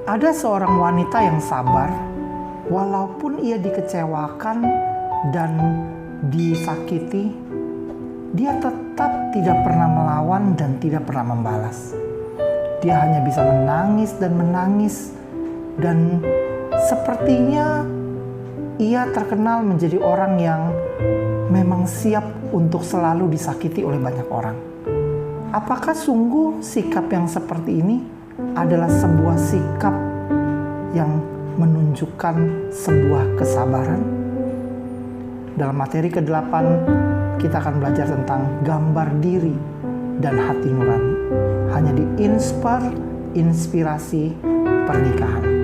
Ada seorang wanita yang sabar, walaupun ia dikecewakan dan disakiti, dia tetap tidak pernah melawan dan tidak pernah membalas. Dia hanya bisa menangis dan menangis, dan sepertinya ia terkenal menjadi orang yang memang siap untuk selalu disakiti oleh banyak orang. Apakah sungguh sikap yang seperti ini adalah sebuah sikap yang menunjukkan sebuah kesabaran? Dalam materi ke-8, kita akan belajar tentang gambar diri dan hati nurani. Hanya di Inspirasi Pernikahan.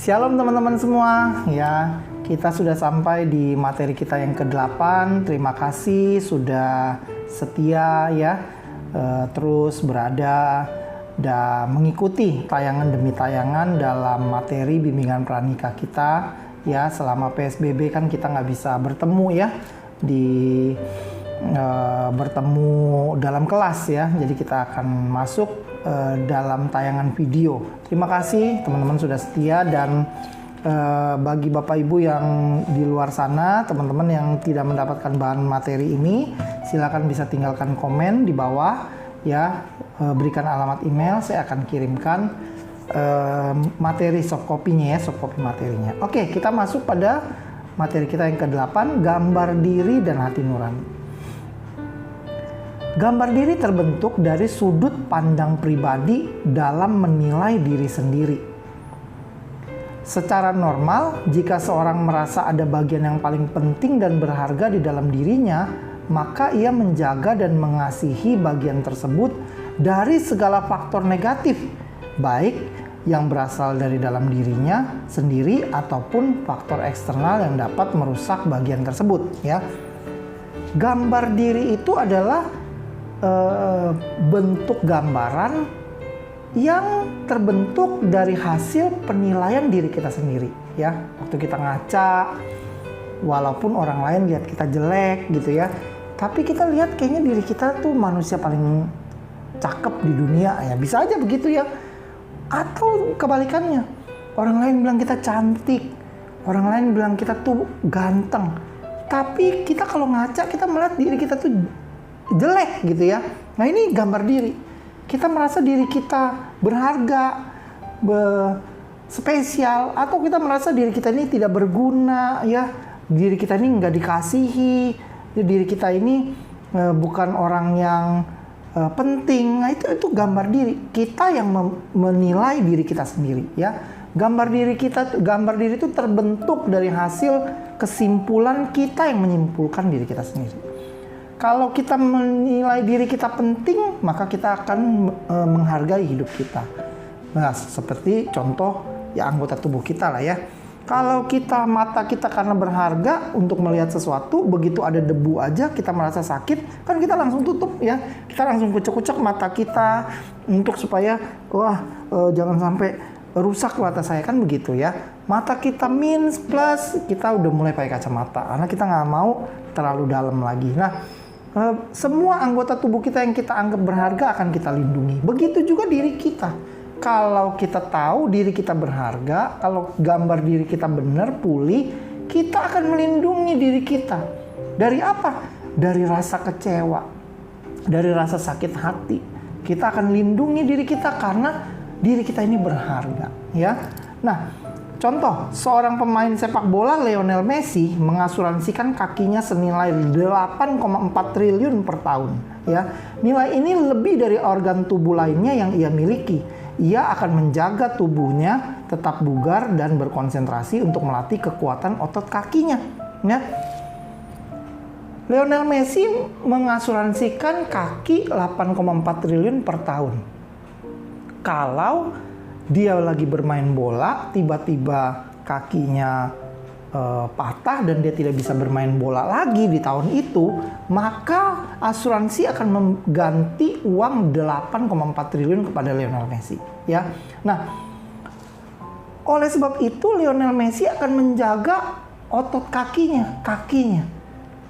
Shalom teman-teman semua, ya kita sudah sampai di materi kita yang ke-8. Terima kasih sudah setia ya, terus berada dan mengikuti tayangan demi tayangan dalam materi bimbingan pranikah kita. Ya selama PSBB kan kita nggak bisa bertemu ya, bertemu dalam kelas ya, jadi kita akan masuk dalam tayangan video. Terima kasih teman-teman sudah setia, dan bagi Bapak Ibu yang di luar sana, teman-teman yang tidak mendapatkan bahan materi ini, silakan bisa tinggalkan komen di bawah ya, berikan alamat email, saya akan kirimkan materi soft copy-nya ya, soft copy materinya. Oke, kita masuk pada materi kita yang ke-8, gambar diri dan hati nurani. Gambar diri terbentuk dari sudut pandang pribadi dalam menilai diri sendiri. Secara normal, jika seorang merasa ada bagian yang paling penting dan berharga di dalam dirinya, maka ia menjaga dan mengasihi bagian tersebut dari segala faktor negatif, baik yang berasal dari dalam dirinya sendiri ataupun faktor eksternal yang dapat merusak bagian tersebut. Ya, gambar diri itu adalah bentuk gambaran yang terbentuk dari hasil penilaian diri kita sendiri ya. Waktu kita ngaca, walaupun orang lain lihat kita jelek gitu ya, tapi kita lihat kayaknya diri kita tuh manusia paling cakep di dunia ya, bisa aja begitu ya. Atau kebalikannya, orang lain bilang kita cantik, orang lain bilang kita tuh ganteng, tapi kita kalau ngaca kita melihat diri kita tuh jelek gitu ya. Nah ini gambar diri. Kita merasa diri kita berharga, spesial, atau kita merasa diri kita ini tidak berguna ya. Diri kita ini nggak dikasihi, diri kita ini bukan orang yang penting. Nah itu gambar diri. Kita yang menilai diri kita sendiri ya. Gambar diri itu terbentuk dari hasil kesimpulan kita yang menyimpulkan diri kita sendiri. Kalau kita menilai diri kita penting, maka kita akan menghargai hidup kita. Nah, seperti contoh ya anggota tubuh kita lah ya. Kalau mata kita karena berharga untuk melihat sesuatu, begitu ada debu aja kita merasa sakit, kan kita langsung tutup ya. Kita langsung kucek-kucek mata kita untuk supaya jangan sampai rusak mata saya, kan begitu ya. Mata kita minus plus, kita udah mulai pakai kacamata karena kita nggak mau terlalu dalam lagi. Nah, semua anggota tubuh kita yang kita anggap berharga akan kita lindungi. Begitu juga diri kita. Kalau kita tahu diri kita berharga, kalau gambar diri kita benar, pulih, kita akan melindungi diri kita. Dari apa? Dari rasa kecewa, dari rasa sakit hati. Kita akan lindungi diri kita karena diri kita ini berharga, ya. Nah, contoh, seorang pemain sepak bola Lionel Messi mengasuransikan kakinya senilai 8,4 triliun per tahun. Ya, nilai ini lebih dari organ tubuh lainnya yang ia miliki. Ia akan menjaga tubuhnya tetap bugar dan berkonsentrasi untuk melatih kekuatan otot kakinya. Ya. Lionel Messi mengasuransikan kaki 8,4 triliun per tahun. Kalau dia lagi bermain bola, tiba-tiba kakinya patah dan dia tidak bisa bermain bola lagi di tahun itu, maka asuransi akan mengganti uang 8,4 triliun kepada Lionel Messi, ya. Nah, oleh sebab itu Lionel Messi akan menjaga otot kakinya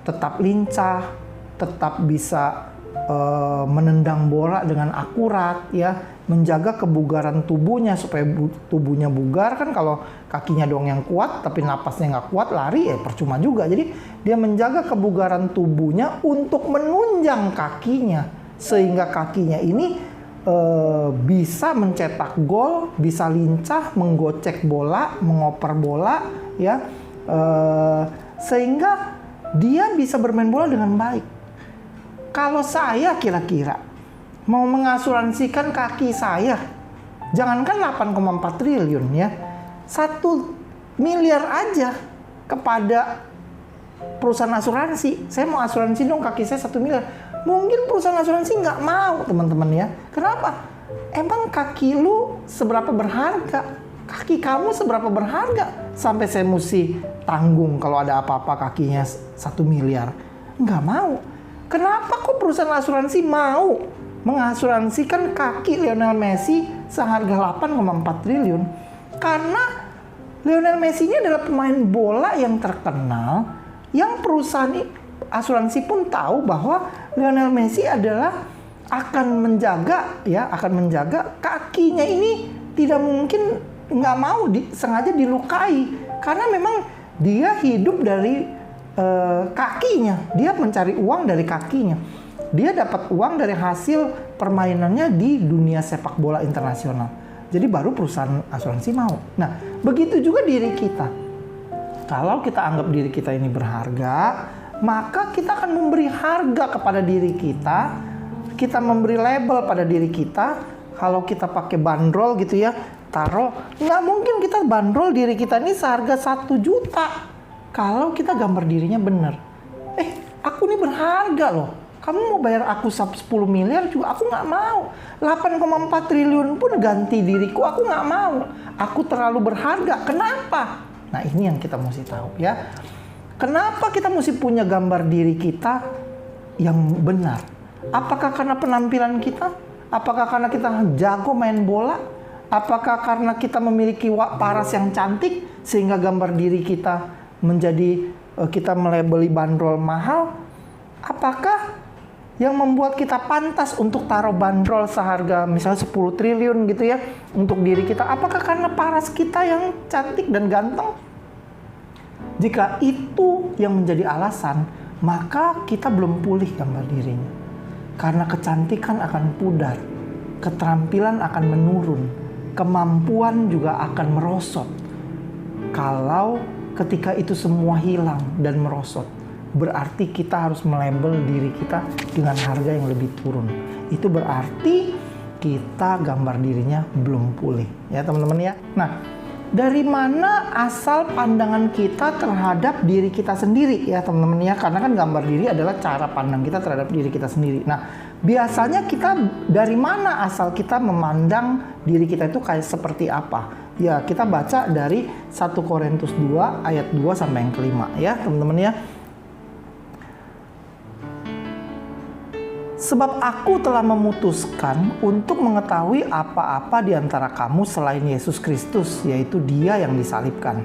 tetap lincah, tetap bisa menendang bola dengan akurat, ya, menjaga kebugaran tubuhnya supaya tubuhnya bugar. Kan kalau kakinya doang yang kuat tapi napasnya nggak kuat, lari percuma juga. Jadi dia menjaga kebugaran tubuhnya untuk menunjang kakinya sehingga kakinya ini bisa mencetak gol, bisa lincah, menggocek bola, mengoper bola, ya, sehingga dia bisa bermain bola dengan baik. Kalau saya kira-kira mau mengasuransikan kaki saya, jangankan 8,4 triliun ya, 1 miliar aja kepada perusahaan asuransi. Saya mau asuransi dong kaki saya 1 miliar. Mungkin perusahaan asuransi nggak mau, teman-teman ya. Kenapa? Emang kaki lu seberapa berharga? Kaki kamu seberapa berharga? Sampai saya mesti tanggung kalau ada apa-apa kakinya 1 miliar. Nggak mau. Kenapa kok perusahaan asuransi mau mengasuransikan kaki Lionel Messi seharga 8,4 triliun? Karena Lionel Messi ini adalah pemain bola yang terkenal, yang perusahaan asuransi pun tahu bahwa Lionel Messi adalah akan menjaga kakinya ini tidak mungkin nggak mau sengaja dilukai, karena memang dia hidup dari kakinya, dia mencari uang dari kakinya, dia dapat uang dari hasil permainannya di dunia sepak bola internasional. Jadi baru perusahaan asuransi mau. Nah, begitu juga diri kita. Kalau kita anggap diri kita ini berharga, maka kita akan memberi harga kepada diri kita. Kita memberi label pada diri kita. Kalau kita pakai bandrol gitu ya, taruh, nggak mungkin kita bandrol diri kita ini seharga 1 juta. Kalau kita gambar dirinya benar. Aku ini berharga loh. Kamu mau bayar aku 10 miliar juga aku nggak mau. 8,4 triliun pun ganti diriku, aku nggak mau. Aku terlalu berharga. Kenapa? Nah, ini yang kita mesti tahu ya. Kenapa kita mesti punya gambar diri kita yang benar? Apakah karena penampilan kita? Apakah karena kita jago main bola? Apakah karena kita memiliki paras yang cantik sehingga gambar diri kita menjadi kita melabeli bandrol mahal? Apakah yang membuat kita pantas untuk taruh bandrol seharga misalnya 10 triliun gitu ya untuk diri kita? Apakah karena paras kita yang cantik dan ganteng? Jika itu yang menjadi alasan, maka kita belum pulih gambar dirinya. Karena kecantikan akan pudar, keterampilan akan menurun, kemampuan juga akan merosot. Kalau ketika itu semua hilang dan merosot, berarti kita harus melabel diri kita dengan harga yang lebih turun. Itu berarti kita gambar dirinya belum pulih, ya teman-teman ya. Nah, dari mana asal pandangan kita terhadap diri kita sendiri ya teman-teman ya? Karena kan gambar diri adalah cara pandang kita terhadap diri kita sendiri. Nah, biasanya kita dari mana asal kita memandang diri kita itu kayak seperti apa? Ya, kita baca dari 1 Korintus 2 ayat 2 sampai yang kelima ya teman-teman ya. Sebab aku telah memutuskan untuk mengetahui apa-apa di antara kamu selain Yesus Kristus, yaitu Dia yang disalibkan.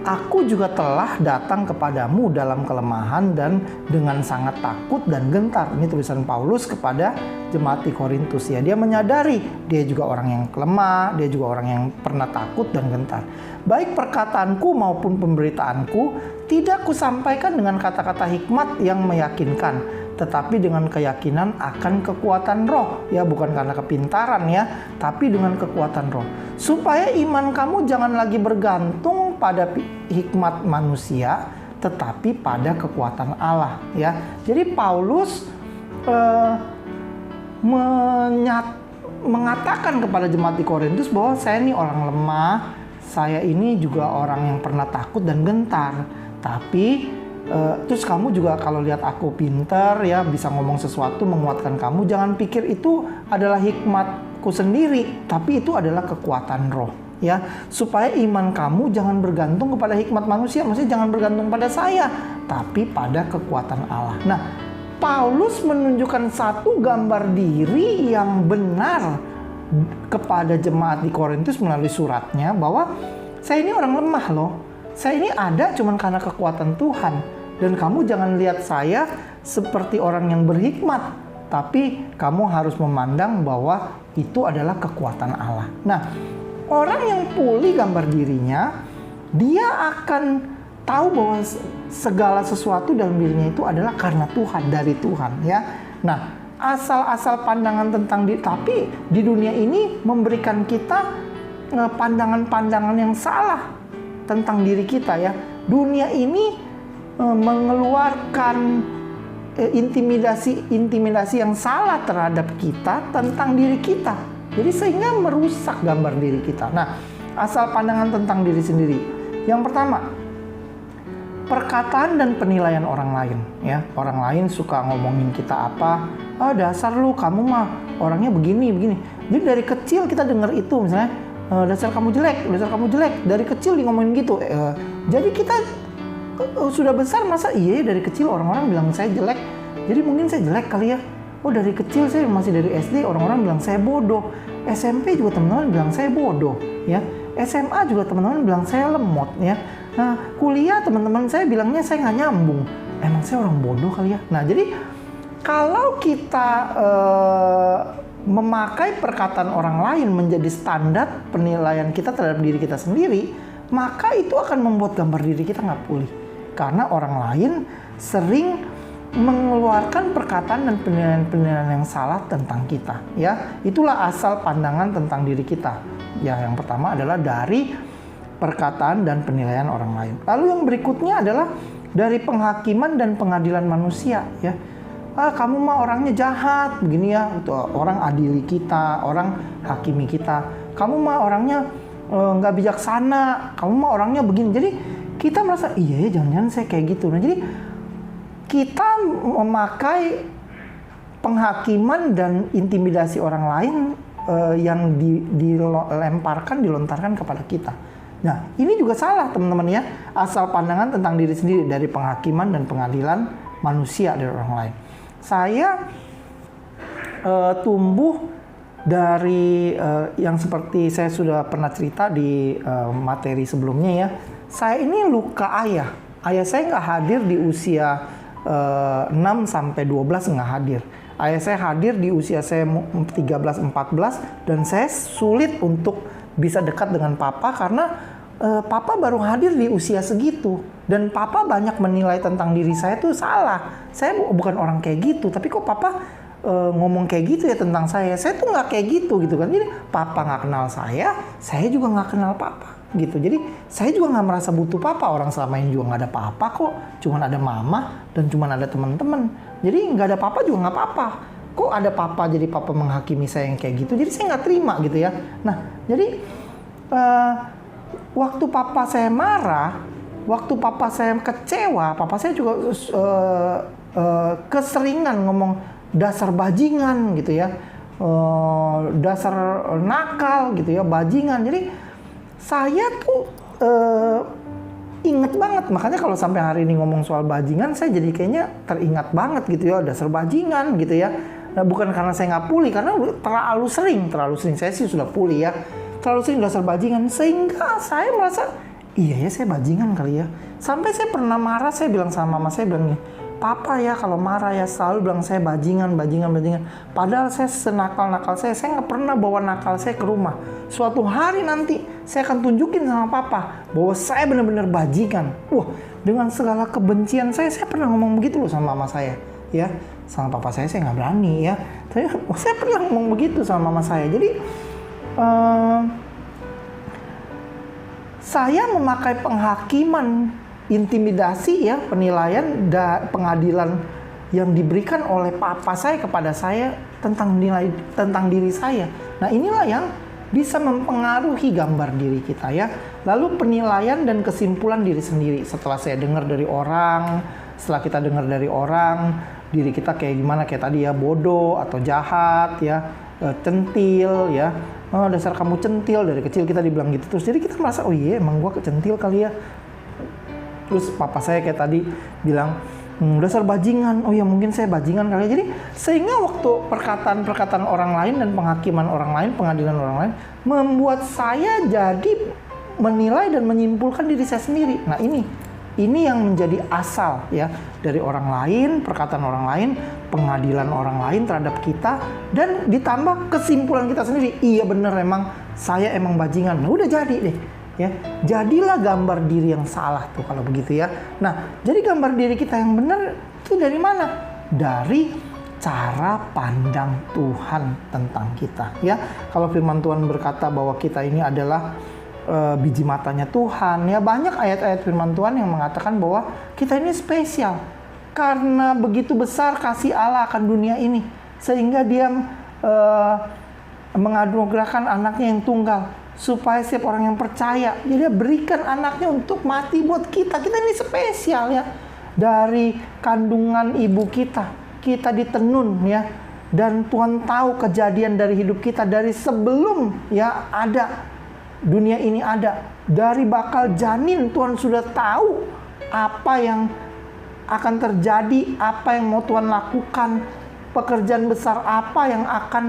Aku juga telah datang kepadamu dalam kelemahan dan dengan sangat takut dan gentar. Ini tulisan Paulus kepada jemaat di Korintus ya. Dia menyadari dia juga orang yang lemah, dia juga orang yang pernah takut dan gentar. Baik perkataanku maupun pemberitaanku tidak kusampaikan dengan kata-kata hikmat yang meyakinkan, tetapi dengan keyakinan akan kekuatan roh. Ya, bukan karena kepintaran ya, tapi dengan kekuatan roh. Supaya iman kamu jangan lagi bergantung pada hikmat manusia, tetapi pada kekuatan Allah. Ya, jadi Paulus mengatakan kepada jemaat di Korintus bahwa saya ini orang lemah, saya ini juga orang yang pernah takut dan gentar. Tapi terus kamu juga kalau lihat aku pintar ya, bisa ngomong sesuatu menguatkan kamu, jangan pikir itu adalah hikmatku sendiri, tapi itu adalah kekuatan roh. ya, supaya iman kamu jangan bergantung kepada hikmat manusia, maksudnya jangan bergantung pada saya, tapi pada kekuatan Allah. Nah, Paulus menunjukkan satu gambar diri yang benar kepada jemaat di Korintus melalui suratnya, bahwa saya ini orang lemah loh, saya ini ada cuman karena kekuatan Tuhan, dan kamu jangan lihat saya seperti orang yang berhikmat, tapi kamu harus memandang bahwa itu adalah kekuatan Allah. Nah, orang yang pulih gambar dirinya, dia akan tahu bahwa segala sesuatu dalam dirinya itu adalah karena Tuhan, dari Tuhan, ya. Nah, asal-asal pandangan tentang diri, tapi di dunia ini memberikan kita pandangan-pandangan yang salah tentang diri kita, ya. Dunia ini mengeluarkan intimidasi yang salah terhadap kita tentang diri kita. Jadi sehingga merusak gambar diri kita. Nah, asal pandangan tentang diri sendiri. Yang pertama, perkataan dan penilaian orang lain, ya. Orang lain suka ngomongin kita apa? Ah, dasar lu, kamu mah orangnya begini. Jadi dari kecil kita dengar itu, misalnya dasar kamu jelek. Dari kecil di ngomongin gitu. Jadi kita sudah besar, masa iya dari kecil orang-orang bilang saya jelek, jadi mungkin saya jelek kali ya. Oh, dari kecil saya masih dari SD orang-orang bilang saya bodoh, SMP juga teman-teman bilang saya bodoh, ya. SMA juga teman-teman bilang saya lemot, ya. Nah, kuliah teman-teman saya bilangnya saya nggak nyambung, emang saya orang bodoh kali ya. Nah, jadi kalau kita memakai perkataan orang lain menjadi standar penilaian kita terhadap diri kita sendiri, maka itu akan membuat gambar diri kita nggak pulih. Karena orang lain sering mengeluarkan perkataan dan penilaian-penilaian yang salah tentang kita, ya. Itulah asal pandangan tentang diri kita. Ya, yang pertama adalah dari perkataan dan penilaian orang lain. Lalu yang berikutnya adalah dari penghakiman dan pengadilan manusia, ya. Ah, kamu mah orangnya jahat, begini ya. Itu orang adili kita, orang hakimi kita. Kamu mah orangnya nggak bijaksana, kamu mah orangnya begini. Jadi kita merasa iya ya, jangan-jangan saya kayak gitu. Nah, jadi kita memakai penghakiman dan intimidasi orang lain yang dilontarkan kepada kita. Nah, ini juga salah teman-teman, ya. Asal pandangan tentang diri sendiri dari penghakiman dan pengadilan manusia dari orang lain. Saya tumbuh dari yang seperti saya sudah pernah cerita di materi sebelumnya, ya. Saya ini luka ayah. Ayah saya nggak hadir di usia 6 sampai 12 nggak hadir. Ayah saya hadir di usia saya 13-14 dan saya sulit untuk bisa dekat dengan papa karena papa baru hadir di usia segitu. Dan papa banyak menilai tentang diri saya tuh salah. Saya bukan orang kayak gitu, tapi kok papa ngomong kayak gitu ya tentang saya. Saya tuh nggak kayak gitu kan. Jadi papa nggak kenal saya juga nggak kenal papa gitu. Jadi saya juga nggak merasa butuh papa. Orang selama ini juga nggak ada papa kok. Cuman ada mama dan cuman ada teman-teman. Jadi nggak ada papa juga nggak apa-apa. Kok ada papa jadi papa menghakimi saya yang kayak gitu. Jadi saya nggak terima gitu ya. Nah, jadi waktu papa saya marah, waktu papa saya kecewa, papa saya juga keseringan ngomong dasar bajingan gitu ya, dasar nakal gitu ya, bajingan. Jadi saya tuh inget banget, makanya kalau sampai hari ini ngomong soal bajingan, saya jadi kayaknya teringat banget gitu ya, dasar bajingan gitu ya. Nah, bukan karena saya nggak pulih, karena terlalu sering. Saya sih sudah pulih ya, terlalu sering dasar bajingan, sehingga saya merasa iya ya saya bajingan kali ya. Sampai saya pernah marah, saya bilang sama mama saya, bilang nih, papa ya kalau marah ya selalu bilang saya bajingan. Padahal saya senakal-nakal saya nggak pernah bawa nakal saya ke rumah. Suatu hari nanti saya akan tunjukin sama papa bahwa saya benar-benar bajingan. Wah, dengan segala kebencian saya pernah ngomong begitu loh sama mama saya. Ya, sama papa saya nggak berani ya. Tapi saya pernah ngomong begitu sama mama saya. Jadi saya memakai penghakiman, intimidasi ya, penilaian dan pengadilan yang diberikan oleh papa saya kepada saya tentang diri saya. Nah, inilah yang bisa mempengaruhi gambar diri kita ya. Lalu penilaian dan kesimpulan diri sendiri. Setelah saya dengar dari orang, setelah kita dengar dari orang, diri kita kayak gimana, kayak tadi ya, bodoh atau jahat ya. centil ya. Oh, dasar kamu centil, dari kecil kita dibilang gitu terus. Jadi kita merasa, oh iya emang gua kecentil kali ya. Terus papa saya kayak tadi bilang, dasar bajingan. Oh ya mungkin saya bajingan kali ya. Jadi sehingga waktu perkataan-perkataan orang lain dan penghakiman orang lain, pengadilan orang lain membuat saya jadi menilai dan menyimpulkan diri saya sendiri. Nah ini yang menjadi asal ya dari orang lain, perkataan orang lain, pengadilan orang lain terhadap kita, dan ditambah kesimpulan kita sendiri. Iya bener emang saya emang bajingan. Nah udah jadi deh ya. Jadilah gambar diri yang salah tuh kalau begitu ya. Nah jadi gambar diri kita yang benar itu dari mana? Dari cara pandang Tuhan tentang kita ya. Kalau firman Tuhan berkata bahwa kita ini adalah biji matanya Tuhan ya, banyak ayat-ayat firman Tuhan yang mengatakan bahwa kita ini spesial karena begitu besar kasih Allah akan dunia ini sehingga dia menganugerahkan anaknya yang tunggal supaya setiap orang yang percaya dia berikan anaknya untuk mati buat kita. Kita ini spesial ya, dari kandungan ibu kita ditenun ya, dan Tuhan tahu kejadian dari hidup kita dari sebelum ya ada dunia ini ada. Dari bakal janin Tuhan sudah tahu apa yang akan terjadi, apa yang mau Tuhan lakukan, pekerjaan besar apa yang akan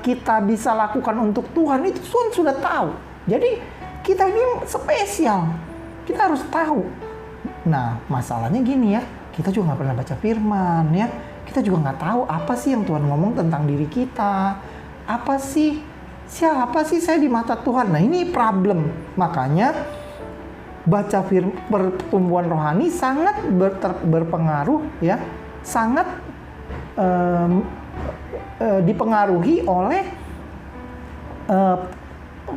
kita bisa lakukan untuk Tuhan, itu Tuhan sudah tahu. Jadi kita ini spesial, kita harus tahu. Nah masalahnya gini ya, kita juga nggak pernah baca firman ya, kita juga nggak tahu apa sih yang Tuhan ngomong tentang diri kita, apa sih, siapa sih saya di mata Tuhan. Nah ini problem. Makanya baca pertumbuhan rohani sangat berpengaruh ya, sangat dipengaruhi oleh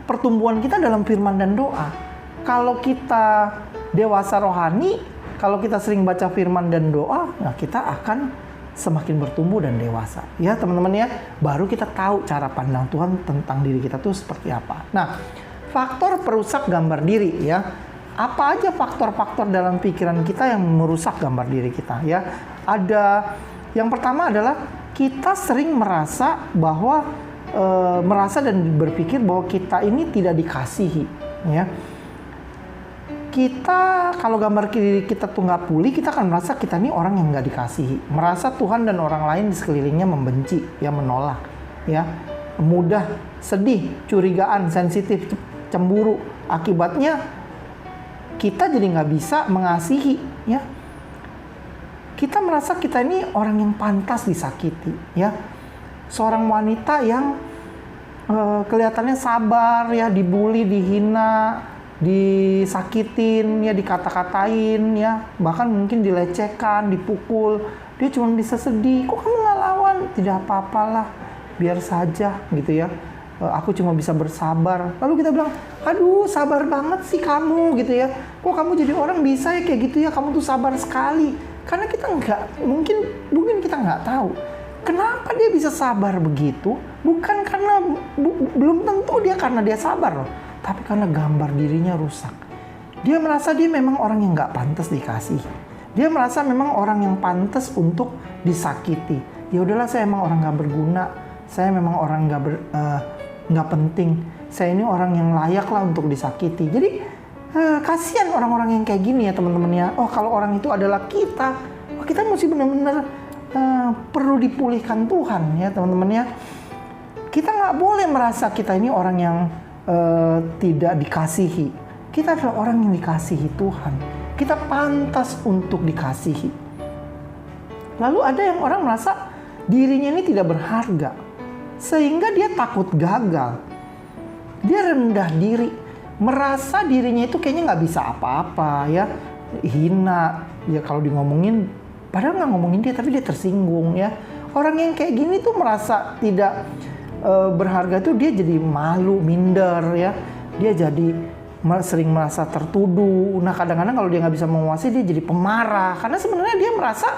pertumbuhan kita dalam firman dan doa. Kalau kita dewasa rohani, kalau kita sering baca firman dan doa, nah kita akan semakin bertumbuh dan dewasa. Ya teman-teman ya, baru kita tahu cara pandang Tuhan tentang diri kita tuh seperti apa. Nah, faktor perusak gambar diri ya. Apa aja faktor-faktor dalam pikiran kita yang merusak gambar diri kita ya? Ada, yang pertama adalah kita sering merasa dan berpikir bahwa kita ini tidak dikasihi ya. Kita kalau gambar diri kita tuh nggak pulih, kita akan merasa kita ini orang yang nggak dikasihi, merasa Tuhan dan orang lain di sekelilingnya membenci, ya menolak, ya mudah sedih, curigaan, sensitif, cemburu. Akibatnya kita jadi nggak bisa mengasihi, ya. Kita merasa kita ini orang yang pantas disakiti, ya. Seorang wanita yang kelihatannya sabar, ya, dibully, dihina, disakitin, ya, dikata-katain, ya, bahkan mungkin dilecehkan, dipukul, dia cuma bisa sedih. Kok kamu nggak lawan? Tidak apa-apalah, biar saja, gitu ya. Aku cuma bisa bersabar. Lalu kita bilang, aduh sabar banget sih kamu, gitu ya. Kok kamu jadi orang bisa ya kayak gitu ya? Kamu tuh sabar sekali. Karena kita mungkin kita nggak tahu kenapa dia bisa sabar begitu. Bukan karena belum tentu karena dia sabar loh. Tapi karena gambar dirinya rusak. Dia merasa dia memang orang yang gak pantas dikasih. Dia merasa memang orang yang pantas untuk disakiti. Ya udahlah, saya emang orang gak berguna. Saya memang orang gak penting. Saya ini orang yang layak lah untuk disakiti. Jadi kasihan orang-orang yang kayak gini ya teman-teman ya. Oh, kalau orang itu adalah kita, kita mesti benar-benar perlu dipulihkan Tuhan ya teman-teman ya. Kita gak boleh merasa kita ini orang yang tidak dikasihi. Kita adalah orang yang dikasihi Tuhan. Kita pantas untuk dikasihi. Lalu ada yang orang merasa dirinya ini tidak berharga, sehingga dia takut gagal. Dia rendah diri, merasa dirinya itu kayaknya nggak bisa apa-apa, ya, hina. Ya kalau ngomongin, padahal nggak ngomongin dia, tapi dia tersinggung, ya. Orang yang kayak gini tuh merasa tidak berharga tuh dia jadi malu, minder, ya. Dia jadi sering merasa tertuduh. Nah kadang-kadang kalau dia nggak bisa menguasai, dia jadi pemarah. Karena sebenarnya dia merasa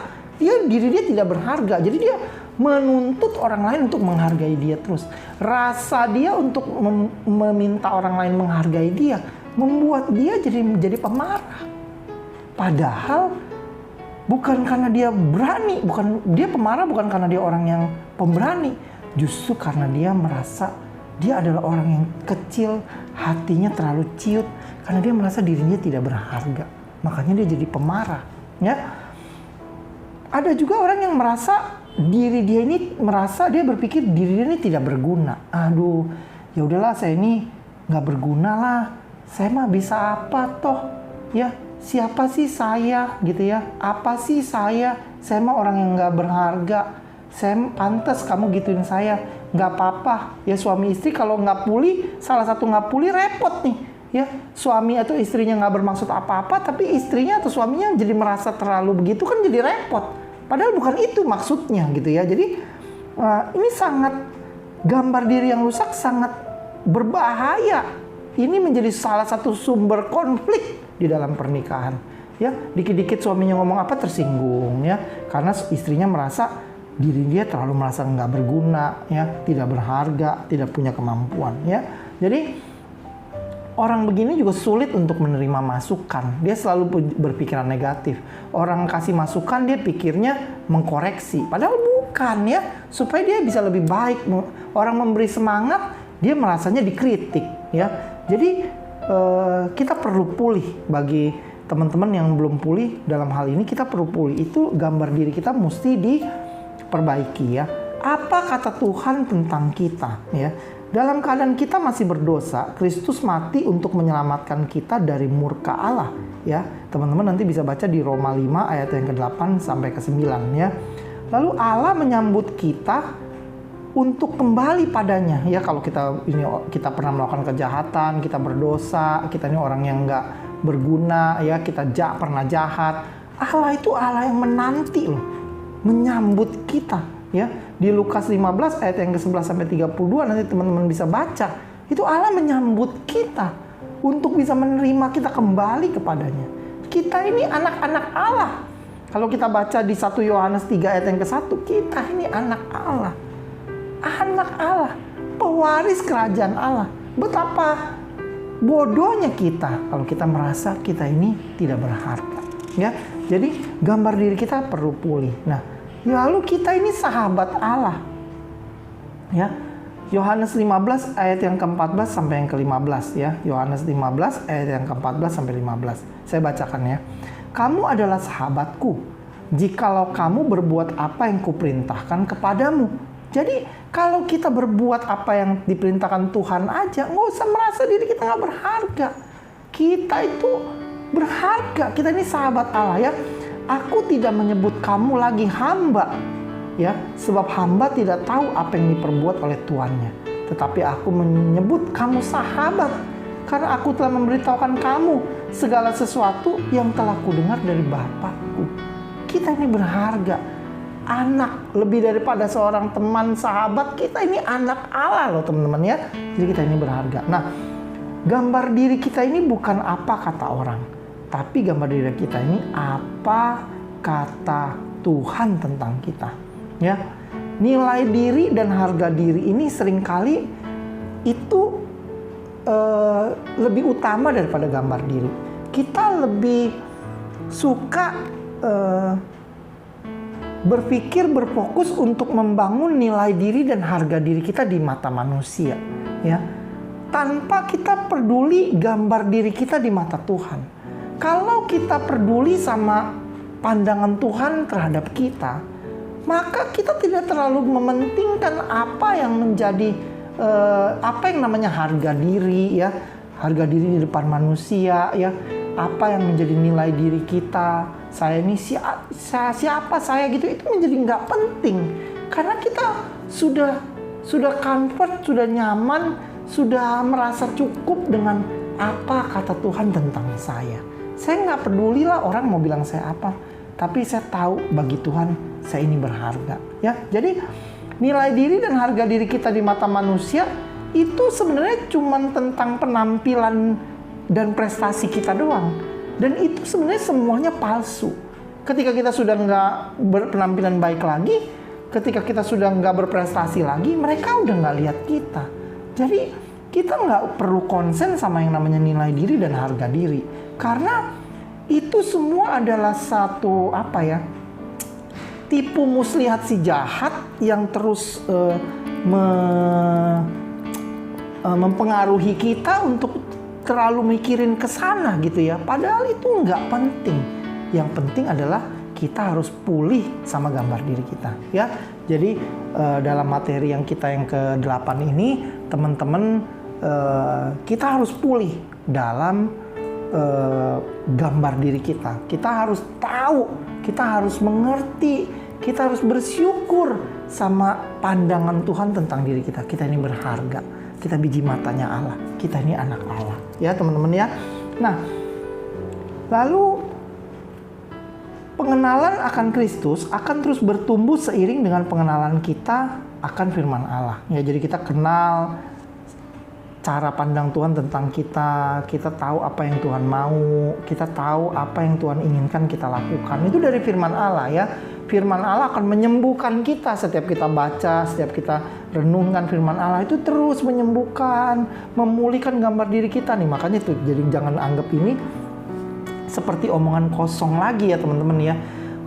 diri dia tidak berharga. Jadi dia menuntut orang lain untuk menghargai dia terus. Rasa dia untuk meminta orang lain menghargai dia membuat dia jadi menjadi pemarah. Padahal bukan karena dia berani, dia pemarah bukan karena dia orang yang pemberani. Justru karena dia merasa dia adalah orang yang kecil, hatinya terlalu ciut, karena dia merasa dirinya tidak berharga. Makanya dia jadi pemarah, ya. Ada juga orang yang merasa dia berpikir diri dia ini tidak berguna. Aduh, ya udahlah, saya ini nggak berguna lah. Saya mah bisa apa toh? Ya, siapa sih saya gitu ya? Apa sih saya? Saya mah orang yang nggak berharga. Saya pantas kamu gituin saya. Nggak apa-apa. Ya, suami istri kalau nggak pulih, salah satu nggak pulih repot nih. Ya, suami atau istrinya nggak bermaksud apa-apa, tapi istrinya atau suaminya jadi merasa terlalu begitu, kan jadi repot. Padahal bukan itu maksudnya gitu ya. Jadi ini sangat, gambar diri yang rusak sangat berbahaya. Ini menjadi salah satu sumber konflik di dalam pernikahan. Ya, dikit-dikit suaminya ngomong apa tersinggung ya, karena istrinya merasa diri dia terlalu merasa nggak berguna, ya, tidak berharga, tidak punya kemampuan. Ya, jadi orang begini juga sulit untuk menerima masukan. Dia selalu berpikiran negatif. Orang kasih masukan dia pikirnya mengkoreksi. Padahal bukan ya. Supaya dia bisa lebih baik. Orang memberi semangat, dia merasanya dikritik. Ya. Jadi kita perlu pulih. Bagi teman-teman yang belum pulih dalam hal ini, kita perlu pulih. Itu gambar diri kita mesti diperbaiki ya. Apa kata Tuhan tentang kita ya? Dalam keadaan kita masih berdosa, Kristus mati untuk menyelamatkan kita dari murka Allah. Ya, teman-teman nanti bisa baca di Roma 5 ayat yang ke-8 sampai ke-9 ya. Lalu Allah menyambut kita untuk kembali padanya. Ya, kalau kita pernah melakukan kejahatan, kita berdosa, kita ini orang yang nggak berguna, ya, kita pernah jahat. Allah itu Allah yang menanti loh, menyambut kita. Ya, di Lukas 15 ayat yang ke-11 sampai 32 nanti teman-teman bisa baca. Itu Allah menyambut kita untuk bisa menerima kita kembali kepadanya. Kita ini anak-anak Allah. Kalau kita baca di 1 Yohanes 3 ayat yang ke-1, kita ini anak Allah. Anak Allah, pewaris kerajaan Allah. Betapa bodohnya kita kalau kita merasa kita ini tidak berharga. Ya, jadi gambar diri kita perlu pulih. Nah, lalu kita ini sahabat Allah. Ya. Yohanes 15 ayat yang ke-14 sampai yang ke-15 ya. Yohanes 15 ayat yang ke-14 sampai 15. Saya bacakan ya. Kamu adalah sahabatku jikalau kamu berbuat apa yang kuperintahkan kepadamu. Jadi kalau kita berbuat apa yang diperintahkan Tuhan aja, nggak usah merasa diri kita nggak berharga. Kita itu berharga. Kita ini sahabat Allah ya. Aku tidak menyebut kamu lagi hamba, ya, sebab hamba tidak tahu apa yang diperbuat oleh tuannya. Tetapi aku menyebut kamu sahabat, karena aku telah memberitahukan kamu segala sesuatu yang telah kudengar dari Bapakku. Kita ini berharga, anak lebih daripada seorang teman sahabat. Kita ini anak Allah loh teman-teman ya. Jadi kita ini berharga. Nah, gambar diri kita ini bukan apa kata orang. Tapi gambar diri kita ini apa kata Tuhan tentang kita. Ya, nilai diri dan harga diri ini seringkali itu lebih utama daripada gambar diri. Kita lebih suka berfokus untuk membangun nilai diri dan harga diri kita di mata manusia. Ya, tanpa kita peduli gambar diri kita di mata Tuhan. Kalau kita peduli sama pandangan Tuhan terhadap kita, maka kita tidak terlalu mementingkan apa yang menjadi apa yang namanya harga diri ya, harga diri di depan manusia ya, apa yang menjadi nilai diri kita. Saya ini siapa saya gitu, itu menjadi nggak penting karena kita sudah comfort, sudah nyaman, sudah merasa cukup dengan apa kata Tuhan tentang saya. Saya nggak peduli lah orang mau bilang saya apa, tapi saya tahu bagi Tuhan saya ini berharga. Ya, jadi nilai diri dan harga diri kita di mata manusia itu sebenarnya cuma tentang penampilan dan prestasi kita doang. Dan itu sebenarnya semuanya palsu. Ketika kita sudah nggak berpenampilan baik lagi, ketika kita sudah nggak berprestasi lagi, mereka udah nggak lihat kita. Jadi kita nggak perlu konsen sama yang namanya nilai diri dan harga diri. Karena itu semua adalah satu tipu muslihat si jahat yang terus mempengaruhi kita untuk terlalu mikirin ke sana gitu ya. Padahal itu nggak penting. Yang penting adalah kita harus pulih sama gambar diri kita ya. Jadi dalam materi yang kita yang ke-8 ini, teman-teman, kita harus pulih dalam gambar diri kita. Kita harus tahu, kita harus mengerti, kita harus bersyukur sama pandangan Tuhan tentang diri kita. Kita ini berharga, kita biji matanya Allah, kita ini anak Allah ya teman-teman ya. Nah, lalu pengenalan akan Kristus akan terus bertumbuh seiring dengan pengenalan kita akan firman Allah. Ya, jadi kita kenal cara pandang Tuhan tentang kita, kita tahu apa yang Tuhan mau, kita tahu apa yang Tuhan inginkan kita lakukan. Itu dari firman Allah ya. Firman Allah akan menyembuhkan kita setiap kita baca, setiap kita renungkan firman Allah, itu terus menyembuhkan, memulihkan gambar diri kita nih. Makanya itu, jadi jangan anggap ini seperti omongan kosong lagi ya teman-teman ya.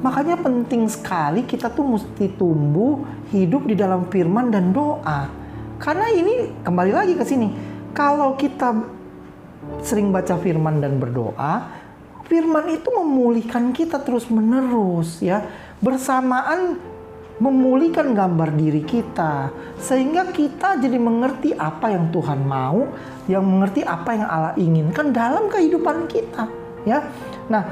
Makanya penting sekali kita tuh mesti tumbuh hidup di dalam firman dan doa. Karena ini kembali lagi ke sini. Kalau kita sering baca firman dan berdoa, firman itu memulihkan kita terus-menerus ya. Bersamaan memulihkan gambar diri kita. Sehingga kita jadi mengerti apa yang Tuhan mau, yang mengerti apa yang Allah inginkan dalam kehidupan kita ya. Nah,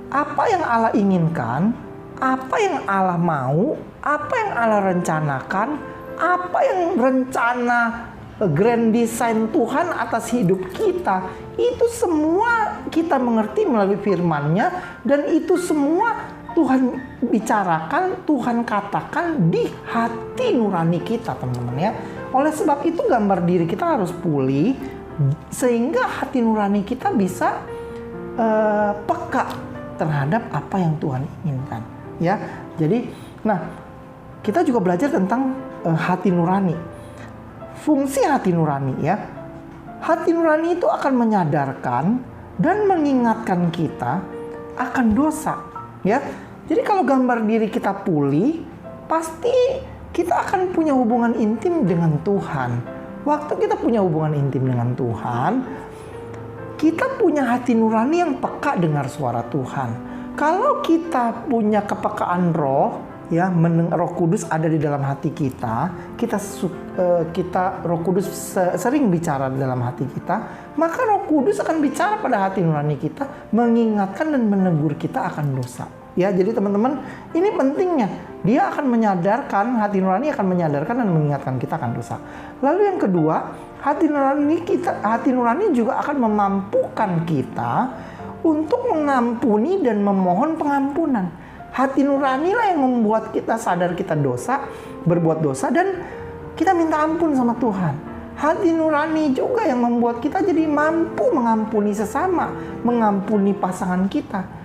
apa yang Allah inginkan, apa yang Allah mau, apa yang Allah rencanakan, apa yang rencana grand design Tuhan atas hidup kita, itu semua kita mengerti melalui firman-Nya, dan itu semua Tuhan bicarakan, Tuhan katakan di hati nurani kita teman-teman ya. Oleh sebab itu gambar diri kita harus pulih, sehingga hati nurani kita bisa peka terhadap apa yang Tuhan inginkan ya. Jadi, nah, kita juga belajar tentang hati nurani. Fungsi hati nurani ya. Hati nurani itu akan menyadarkan dan mengingatkan kita akan dosa ya. Jadi kalau gambar diri kita pulih, pasti kita akan punya hubungan intim dengan Tuhan. Waktu kita punya hubungan intim dengan Tuhan, kita punya hati nurani yang peka dengar suara Tuhan. Kalau kita punya kepekaan roh, ya, Roh Kudus ada di dalam hati kita, kita Roh Kudus sering bicara di dalam hati kita, maka Roh Kudus akan bicara pada hati nurani kita, mengingatkan dan menegur kita akan dosa. Ya, jadi teman-teman, ini pentingnya. Dia akan menyadarkan, hati nurani akan menyadarkan dan mengingatkan kita akan dosa. Lalu yang kedua, hati nurani juga akan memampukan kita untuk mengampuni dan memohon pengampunan. Hati nurani lah yang membuat kita sadar kita dosa, berbuat dosa, dan kita minta ampun sama Tuhan. Hati nurani juga yang membuat kita jadi mampu mengampuni sesama, mengampuni pasangan kita.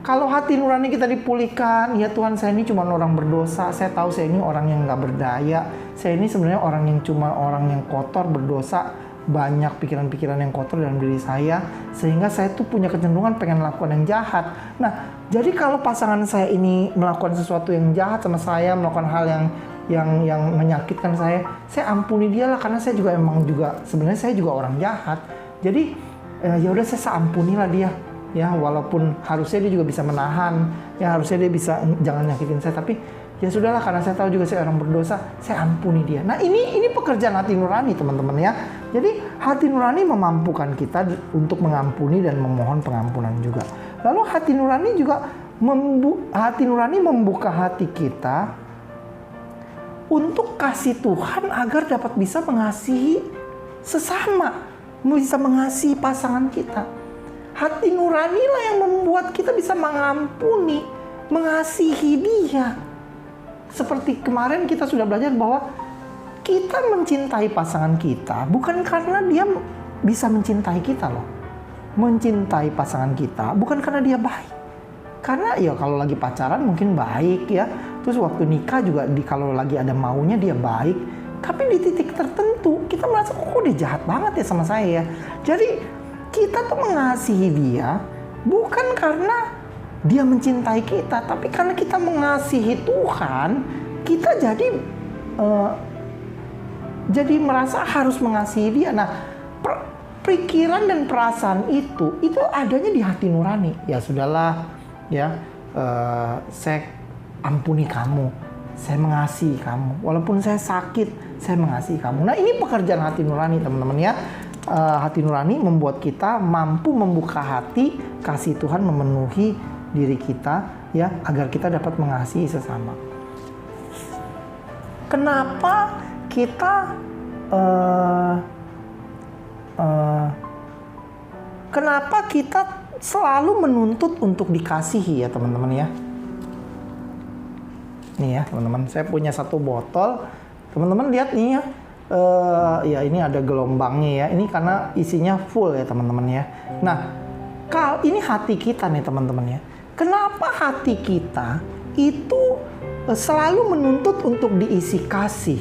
Kalau hati nurani kita dipulihkan, ya Tuhan, saya ini cuma orang berdosa, saya tahu saya ini orang yang gak berdaya, saya ini sebenarnya orang yang kotor, berdosa, banyak pikiran-pikiran yang kotor dalam diri saya, sehingga saya tuh punya kecenderungan pengen melakukan yang jahat. Nah, jadi kalau pasangan saya ini melakukan sesuatu yang jahat sama saya, melakukan hal yang menyakitkan saya ampuni dia lah, karena saya juga sebenarnya saya juga orang jahat. Jadi ya udah, saya ampunilah dia. Ya, walaupun harusnya dia juga bisa menahan, ya harusnya dia bisa jangan nyakitin saya, tapi ya sudahlah, karena saya tahu juga saya orang berdosa, saya ampuni dia. Nah, ini pekerjaan hati nurani teman-teman ya. Jadi hati nurani memampukan kita untuk mengampuni dan memohon pengampunan juga. Lalu hati nurani membuka hati kita untuk kasih Tuhan agar dapat bisa mengasihi sesama, bisa mengasihi pasangan kita. Hati nurani lah yang membuat kita bisa mengampuni, mengasihi dia. Seperti kemarin kita sudah belajar bahwa kita mencintai pasangan kita bukan karena dia bisa mencintai kita loh. Mencintai pasangan kita bukan karena dia baik. Karena ya kalau lagi pacaran mungkin baik ya. Terus waktu nikah juga kalau lagi ada maunya dia baik. Tapi di titik tertentu kita merasa, kok dia jahat banget ya sama saya ya. Jadi kita tuh mengasihi dia bukan karena dia mencintai kita, tapi karena kita mengasihi Tuhan, kita jadi jadi merasa harus mengasihi dia. Nah, pikiran dan perasaan itu adanya di hati nurani. Ya sudahlah, ya saya ampuni kamu, saya mengasihi kamu, walaupun saya sakit, saya mengasihi kamu. Nah, ini pekerjaan hati nurani, teman-teman ya. Hati nurani membuat kita mampu membuka hati, kasih Tuhan memenuhi diri kita, ya, agar kita dapat mengasihi sesama. Kenapa kita kenapa kita selalu menuntut untuk dikasihi ya teman-teman ya? Nih ya teman-teman, saya punya satu botol. Teman-teman lihat nih ya. Ya ini ada gelombangnya ya. Ini karena isinya full ya teman-teman ya. Nah, ini hati kita nih teman-teman ya. Kenapa hati kita itu selalu menuntut untuk diisi kasih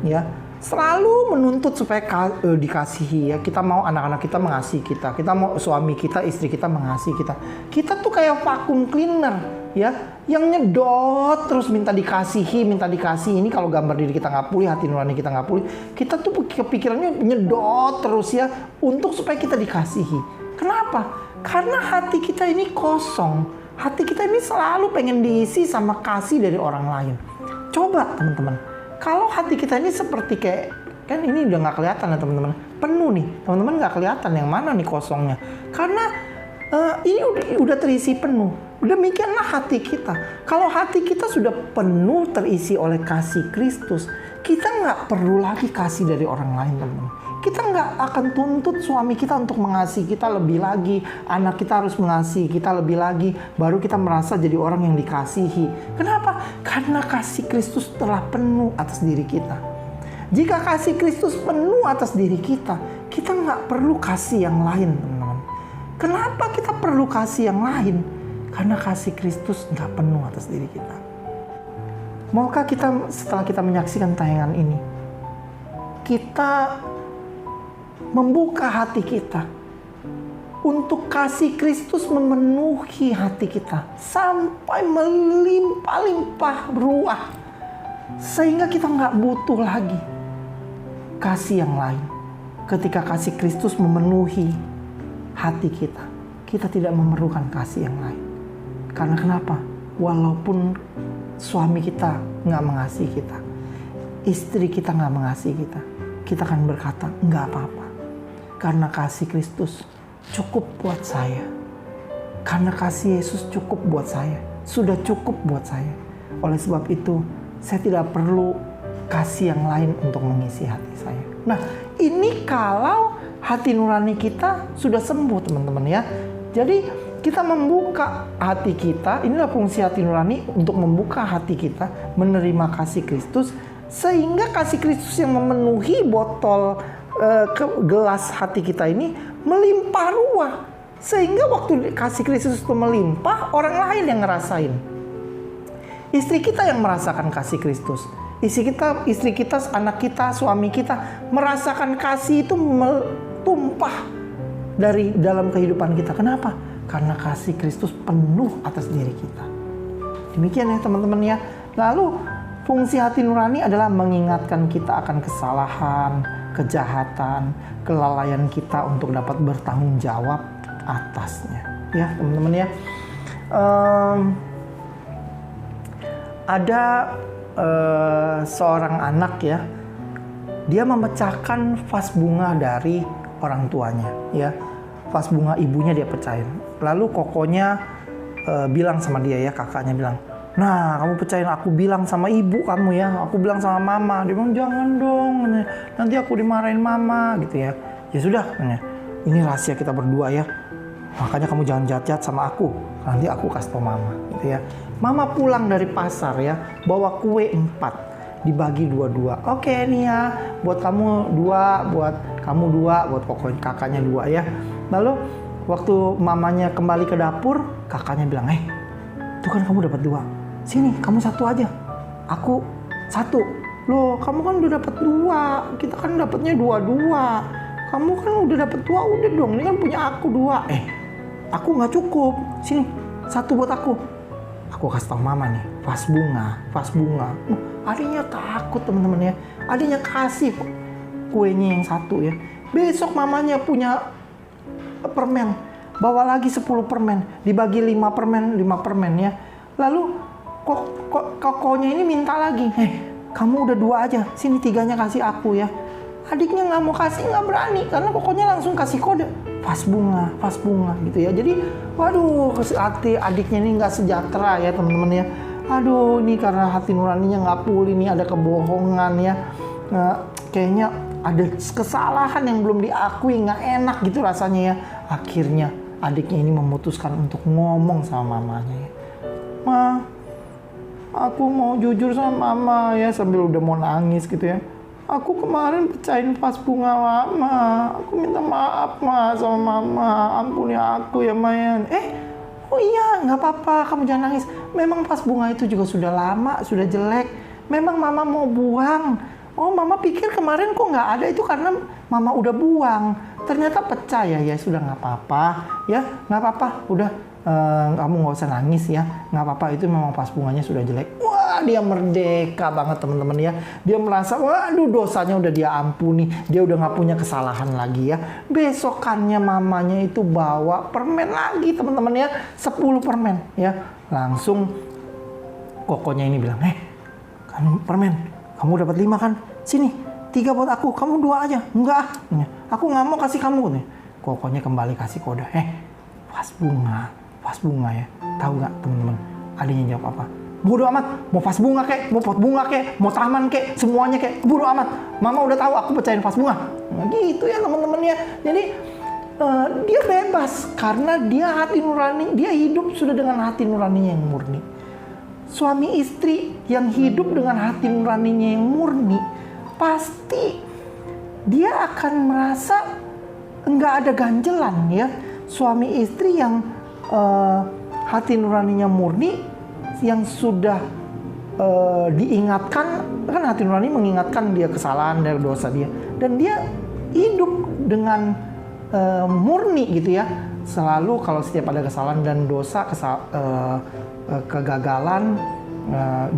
ya? Selalu menuntut supaya dikasihi ya. Kita mau anak-anak kita mengasihi kita. Kita mau suami kita, istri kita mengasihi kita. Kita tuh kayak vacuum cleaner ya, yang nyedot terus minta dikasihi. Ini kalau gambar diri kita nggak pulih, hati nurani kita nggak pulih, kita tuh kepikirannya nyedot terus ya untuk supaya kita dikasihi. Kenapa? Karena hati kita ini kosong. Hati kita ini selalu pengen diisi sama kasih dari orang lain. Coba teman-teman, kalau hati kita ini seperti kayak, kan ini udah nggak kelihatan ya teman-teman, penuh nih, teman-teman nggak kelihatan yang mana nih kosongnya, karena ini udah terisi penuh. Demikianlah hati kita. Kalau hati kita sudah penuh terisi oleh kasih Kristus, kita nggak perlu lagi kasih dari orang lain, teman-teman. Kita nggak akan tuntut suami kita untuk mengasihi kita lebih lagi, anak kita harus mengasihi kita lebih lagi, baru kita merasa jadi orang yang dikasihi. Kenapa? Karena kasih Kristus telah penuh atas diri kita. Jika kasih Kristus penuh atas diri kita, kita nggak perlu kasih yang lain, teman-teman. Kenapa kita perlu kasih yang lain? Karena kasih Kristus nggak penuh atas diri kita. Maukah kita setelah kita menyaksikan tayangan ini, kita membuka hati kita untuk kasih Kristus memenuhi hati kita sampai melimpah-limpah ruah, sehingga kita nggak butuh lagi kasih yang lain. Ketika kasih Kristus memenuhi hati kita, kita tidak memerlukan kasih yang lain. Karena kenapa? Walaupun suami kita nggak mengasihi kita, istri kita nggak mengasihi kita, kita akan berkata nggak apa-apa. Karena kasih Kristus cukup buat saya. Karena kasih Yesus cukup buat saya. Sudah cukup buat saya. Oleh sebab itu, saya tidak perlu kasih yang lain untuk mengisi hati saya. Nah, ini kalau hati nurani kita sudah sembuh, teman-teman ya. Jadi, kita membuka hati kita, inilah fungsi hati nurani untuk membuka hati kita, menerima kasih Kristus, sehingga kasih Kristus yang memenuhi botol gelas hati kita ini melimpah ruah, sehingga waktu kasih Kristus itu melimpah, orang lain yang ngerasain. Istri kita yang merasakan kasih Kristus, istri kita, anak kita, suami kita merasakan kasih itu tumpah dari dalam kehidupan kita. Kenapa? Karena kasih Kristus penuh atas diri kita. Demikian ya teman-teman ya. Lalu fungsi hati nurani adalah mengingatkan kita akan kesalahan, kejahatan, kelalaian kita untuk dapat bertanggung jawab atasnya. Ya teman-teman ya. Ada seorang anak ya, dia memecahkan vas bunga dari orang tuanya ya. Vas bunga ibunya dia pecahin. Lalu kokonya bilang sama dia ya, kakaknya bilang, "Nah, kamu pecahin, aku bilang sama ibu kamu ya, aku bilang sama mama." Dia bilang, "Jangan dong, nanti aku dimarahin mama," gitu ya. Ya sudah, ini rahasia kita berdua ya. Makanya kamu jangan jahat-jahat sama aku, nanti aku kasih tau mama, gitu ya. Mama pulang dari pasar ya, bawa kue 4, dibagi 2-2. Oke nih ya, buat kamu 2, buat kamu 2, buat kakaknya 2 ya. Lalu waktu mamanya kembali ke dapur, kakaknya bilang, tuh kan kamu dapat 2. Sini, kamu 1 aja. Aku 1. Loh, kamu kan udah dapat 2. Kita kan dapatnya 2-2. Kamu kan udah dapat 2, udah dong. Ini kan punya aku 2. Aku nggak cukup. Sini, 1 buat aku. Aku kasih tahu mama nih, vas bunga, vas bunga. Adiknya takut teman-teman ya. Adiknya kasih kuenya yang satu ya. Besok mamanya punya permen, bawa lagi 10 permen, dibagi 5 permen ya. Lalu kokonya ini minta lagi, kamu udah 2 aja, sini 3-nya kasih aku ya. Adiknya nggak mau kasih, nggak berani, karena kokonya langsung kasih kode, vas bunga gitu ya. Jadi, waduh, hati adiknya ini nggak sejahtera ya teman-teman ya. Aduh, ini karena hati nuraninya nggak pulih nih, ada kebohongan ya. Kayaknya ada kesalahan yang belum diakui, nggak enak gitu rasanya ya. Akhirnya adiknya ini memutuskan untuk ngomong sama mamanya ya. Ma, aku mau jujur sama mama ya, sambil udah mau nangis gitu ya. Aku kemarin pecahin vas bunga mama. Aku minta maaf ma sama mama. Ampuni aku ya Mayan. Oh iya, nggak apa-apa, kamu jangan nangis. Memang vas bunga itu juga sudah lama, sudah jelek. Memang mama mau buang. Oh, mama pikir kemarin kok nggak ada, itu karena mama udah buang. Ternyata pecah ya, sudah nggak apa-apa. Ya, nggak apa-apa, udah kamu nggak usah nangis ya. Nggak apa-apa, itu memang vas bunganya sudah jelek. Wah, dia merdeka banget teman-teman ya. Dia merasa, waduh dosanya udah dia ampuni. Dia udah nggak punya kesalahan lagi ya. Besokannya mamanya itu bawa permen lagi teman-teman ya. 10 permen ya. Langsung kokonya ini bilang, kan permen, kamu dapat 5 kan? Sini, 3 buat aku, kamu 2 aja. Enggak, aku nggak mau kasih kamu. Kokonya kembali kasih kode, vas bunga ya. Tahu nggak teman-teman? Adiknya jawab apa? Bodoh amat, mau vas bunga kek, mau pot bunga kek, mau taman kek, semuanya kek, bodoh amat. Mama udah tahu aku pecahin vas bunga. Nah, gitu ya teman-teman ya. Jadi dia bebas karena dia hati nurani, dia hidup sudah dengan hati nuraninya yang murni. Suami istri yang hidup dengan hati nuraninya yang murni, pasti dia akan merasa nggak ada ganjelan ya. Suami istri yang hati nuraninya murni, yang sudah diingatkan, kan hati nurani mengingatkan dia kesalahan dari dosa dia, dan dia hidup dengan murni gitu ya. Selalu kalau setiap ada kesalahan dan dosa, kegagalan,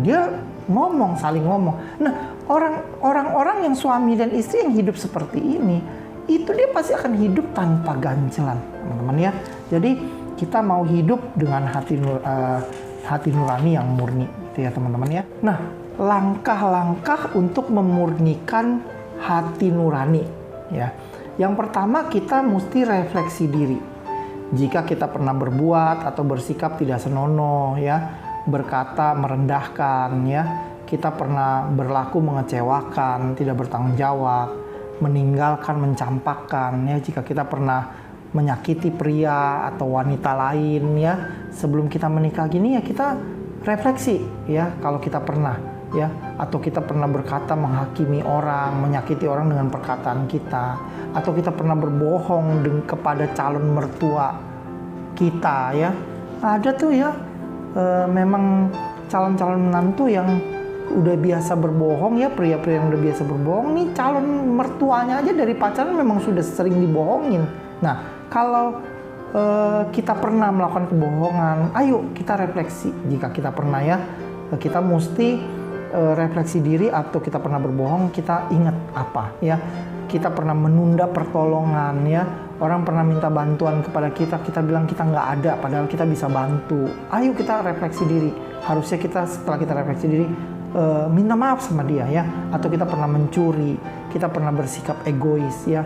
dia ngomong, saling ngomong. Nah, orang-orang yang suami dan istri yang hidup seperti ini, itu dia pasti akan hidup tanpa ganjelan, teman-teman ya. Jadi kita mau hidup dengan hati nurani yang murni, gitu ya teman-teman ya. Nah, langkah-langkah untuk memurnikan hati nurani, ya. Yang pertama, kita mesti refleksi diri. Jika kita pernah berbuat atau bersikap tidak senonoh, ya, berkata merendahkan, ya, kita pernah berlaku mengecewakan, tidak bertanggung jawab, meninggalkan, mencampakkan, ya, jika kita pernah menyakiti pria atau wanita lain, ya, sebelum kita menikah gini, ya, kita refleksi, ya, kalau kita pernah, ya, atau kita pernah berkata menghakimi orang, menyakiti orang dengan perkataan kita, atau kita pernah berbohong kepada calon mertua kita, ya. Ada tuh ya, memang calon-calon menantu yang udah biasa berbohong, ya, pria-pria yang udah biasa berbohong nih, calon mertuanya aja dari pacaran memang sudah sering dibohongin. Nah, kalau kita pernah melakukan kebohongan, ayo kita refleksi. Jika kita pernah, ya, kita mesti refleksi diri, atau kita pernah berbohong, kita ingat apa, ya. Kita pernah menunda pertolongan, ya. Orang pernah minta bantuan kepada kita, kita bilang kita nggak ada, padahal kita bisa bantu. Ayo kita refleksi diri. Harusnya kita setelah kita refleksi diri, minta maaf sama dia, ya. Atau kita pernah mencuri, kita pernah bersikap egois, ya.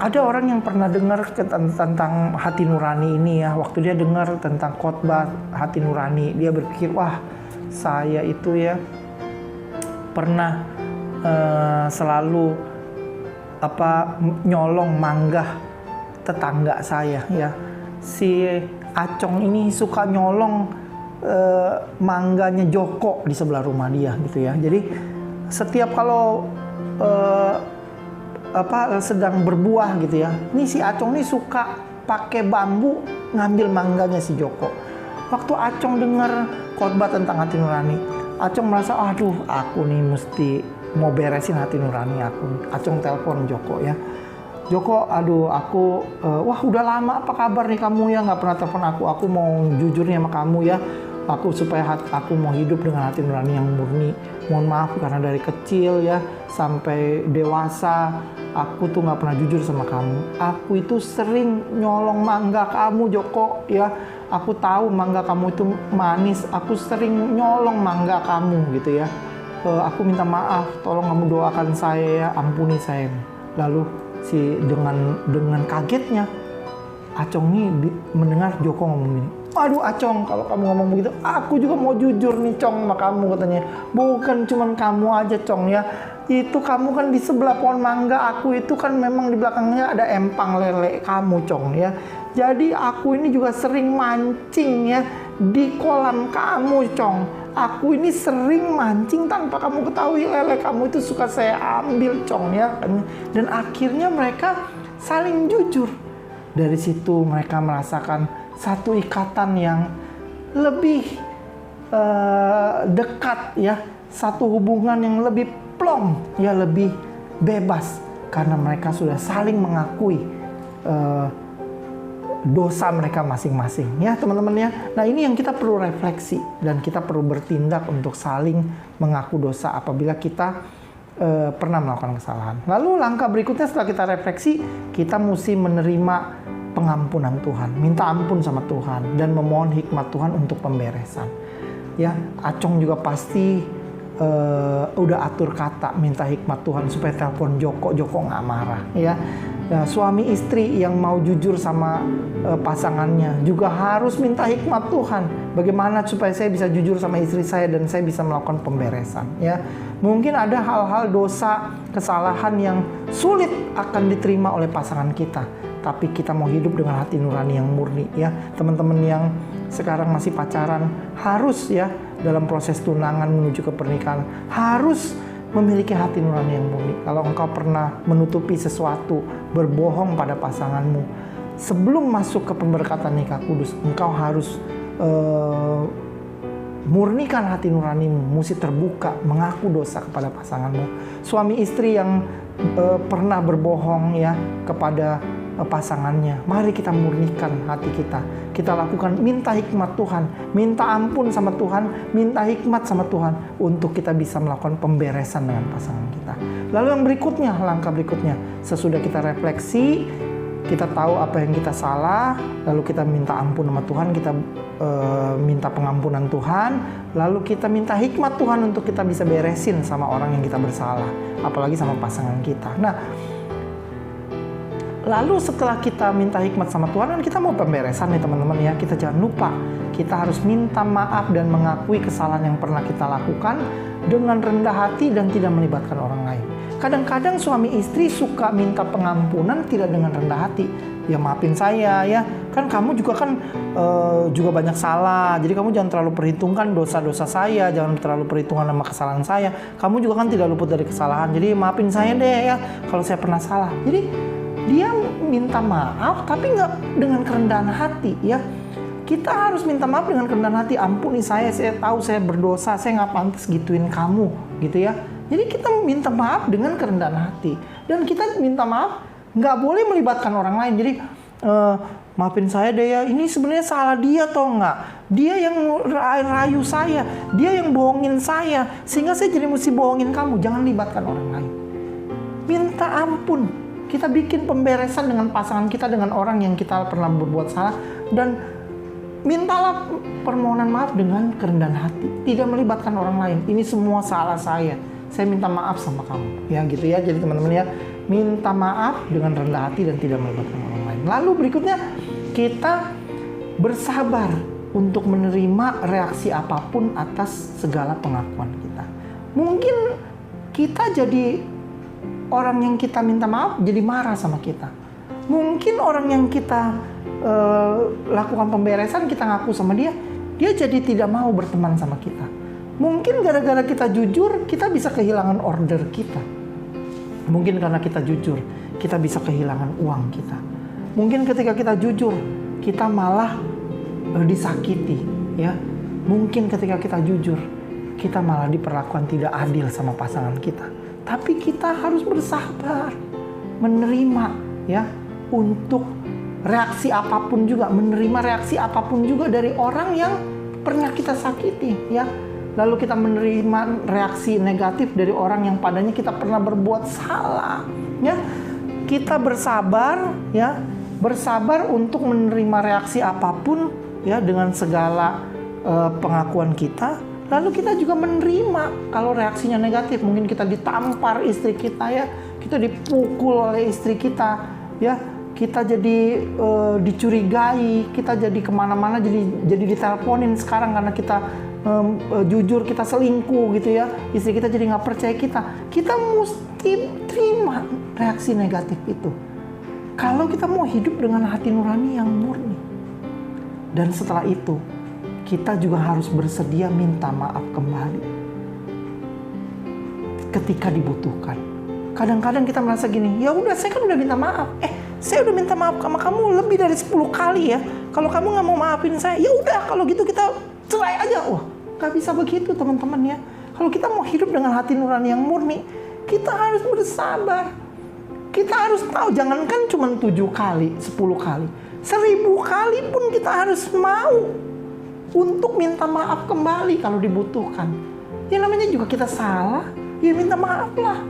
Ada orang yang pernah dengar tentang hati nurani ini, ya. Waktu dia dengar tentang khotbah hati nurani, dia berpikir, wah, saya itu, ya, pernah selalu nyolong mangga tetangga saya, ya. Si Acong ini suka nyolong mangganya Joko di sebelah rumah dia, gitu ya. Jadi setiap kalau sedang berbuah gitu, ya, ini si Acong ini suka pakai bambu ngambil mangganya si Joko. Waktu Acong dengar khotbah tentang hati nurani, Acong merasa, aduh, aku nih mesti mau beresin hati nurani aku. Acong telepon Joko, ya. Joko, aduh aku, wah udah lama apa kabar nih kamu ya, nggak pernah telepon aku mau jujur nih sama kamu ya, aku supaya aku mau hidup dengan hati nurani yang murni. Mohon maaf karena dari kecil ya sampai dewasa aku tuh nggak pernah jujur sama kamu. Aku itu sering nyolong mangga kamu Joko ya, aku tahu mangga kamu itu manis, aku sering nyolong mangga kamu gitu ya. Aku minta maaf, tolong kamu doakan saya ya, ampuni saya. Lalu dengan kagetnya Acong nih mendengar Joko ngomong gini, aduh Acong, kalau kamu ngomong begitu aku juga mau jujur nih Cong sama kamu, katanya. Bukan cuman kamu aja Cong ya, itu kamu kan di sebelah pohon mangga aku itu kan memang di belakangnya ada empang lele kamu Cong ya. Jadi aku ini juga sering mancing ya di kolam kamu Cong. Aku ini sering mancing tanpa kamu ketahui, lele kamu itu suka saya ambil Cong ya. Dan akhirnya mereka saling jujur. Dari situ mereka merasakan satu ikatan yang lebih dekat ya, satu hubungan yang lebih plong ya, lebih bebas karena mereka sudah saling mengakui dosa mereka masing-masing ya teman-teman ya. Nah ini yang kita perlu refleksi dan kita perlu bertindak untuk saling mengaku dosa apabila kita pernah melakukan kesalahan. Lalu langkah berikutnya setelah kita refleksi, kita mesti menerima pengampunan Tuhan, minta ampun sama Tuhan dan memohon hikmat Tuhan untuk pemberesan. Ya, Acong juga pasti udah atur kata minta hikmat Tuhan supaya telepon Joko nggak marah ya. Nah, suami istri yang mau jujur sama pasangannya juga harus minta hikmat Tuhan. Bagaimana supaya saya bisa jujur sama istri saya dan saya bisa melakukan pemberesan ya. Mungkin ada hal-hal dosa, kesalahan yang sulit akan diterima oleh pasangan kita. Tapi kita mau hidup dengan hati nurani yang murni ya. Teman-teman yang sekarang masih pacaran harus ya dalam proses tunangan menuju ke pernikahan harus memiliki hati nurani yang murni. Kalau engkau pernah menutupi sesuatu, berbohong pada pasanganmu, sebelum masuk ke pemberkatan nikah kudus, engkau harus murnikan hati nuranimu, mesti terbuka, mengaku dosa kepada pasanganmu. Suami istri yang pernah berbohong ya kepada pasangannya, mari kita murnikan hati kita. Kita lakukan, minta hikmat Tuhan, minta ampun sama Tuhan, minta hikmat sama Tuhan untuk kita bisa melakukan pemberesan dengan pasangan kita. Lalu yang berikutnya, langkah berikutnya, sesudah kita refleksi, kita tahu apa yang kita salah, lalu kita minta ampun sama Tuhan, kita minta pengampunan Tuhan, lalu kita minta hikmat Tuhan untuk kita bisa beresin sama orang yang kita bersalah, apalagi sama pasangan kita. Nah, lalu setelah kita minta hikmat sama Tuhan, kan kita mau pemberesan nih teman-teman ya. Kita jangan lupa, kita harus minta maaf dan mengakui kesalahan yang pernah kita lakukan dengan rendah hati dan tidak melibatkan orang lain. Kadang-kadang suami istri suka minta pengampunan tidak dengan rendah hati. Ya maafin saya ya, kan kamu juga kan juga banyak salah. Jadi kamu jangan terlalu perhitungkan dosa-dosa saya, jangan terlalu perhitungkan sama kesalahan saya. Kamu juga kan tidak luput dari kesalahan. Jadi maafin saya deh ya kalau saya pernah salah. Jadi dia minta maaf tapi nggak dengan kerendahan hati ya. Kita harus minta maaf dengan kerendahan hati. Ampuni saya tahu saya berdosa, saya nggak pantas gituin kamu gitu ya. Jadi kita minta maaf dengan kerendahan hati. Dan kita minta maaf nggak boleh melibatkan orang lain. Jadi maafin saya deh ya, ini sebenarnya salah dia atau nggak? Dia yang rayu saya, dia yang bohongin saya, sehingga saya jadi mesti bohongin kamu. Jangan libatkan orang lain. Minta ampun. Kita bikin pemberesan dengan pasangan kita, dengan orang yang kita pernah berbuat salah, dan mintalah permohonan maaf dengan kerendahan hati, tidak melibatkan orang lain. Ini semua salah saya minta maaf sama kamu ya gitu ya. Jadi teman-teman ya, minta maaf dengan rendah hati dan tidak melibatkan orang lain. Lalu berikutnya, kita bersabar untuk menerima reaksi apapun atas segala pengakuan kita. Mungkin kita jadi orang yang kita minta maaf jadi marah sama kita. Mungkin orang yang kita lakukan pemberesan, kita ngaku sama dia jadi tidak mau berteman sama kita. Mungkin gara-gara kita jujur, kita bisa kehilangan order kita. Mungkin karena kita jujur, kita bisa kehilangan uang kita. Mungkin ketika kita jujur, kita malah disakiti ya. Mungkin ketika kita jujur, kita malah diperlakukan tidak adil sama pasangan kita. Tapi kita harus bersabar, menerima ya untuk reaksi apapun juga, menerima reaksi apapun juga dari orang yang pernah kita sakiti, ya. Lalu kita menerima reaksi negatif dari orang yang padanya kita pernah berbuat salah, ya. Kita bersabar, ya, bersabar untuk menerima reaksi apapun, ya, dengan segala pengakuan kita. Lalu kita juga menerima kalau reaksinya negatif, mungkin kita ditampar istri kita, ya, kita dipukul oleh istri kita, ya, kita jadi dicurigai, kita jadi kemana-mana, jadi diteleponin sekarang karena kita jujur kita selingkuh gitu, ya, istri kita jadi nggak percaya kita mesti terima reaksi negatif itu. Kalau kita mau hidup dengan hati nurani yang murni, dan setelah itu kita juga harus bersedia minta maaf kembali ketika dibutuhkan. Kadang-kadang kita merasa gini, ya udah saya kan udah minta maaf. Saya udah minta maaf sama kamu lebih dari 10 kali, ya. Kalau kamu nggak mau maafin saya, ya udah kalau gitu kita cerai aja. Wah, nggak bisa begitu teman-teman, ya. Kalau kita mau hidup dengan hati nurani yang murni, kita harus bersabar. Kita harus tahu, jangankan cuma 7 kali, 10 kali, 1000 kali pun kita harus mau untuk minta maaf kembali kalau dibutuhkan. Ya namanya juga kita salah, ya minta maaf lah.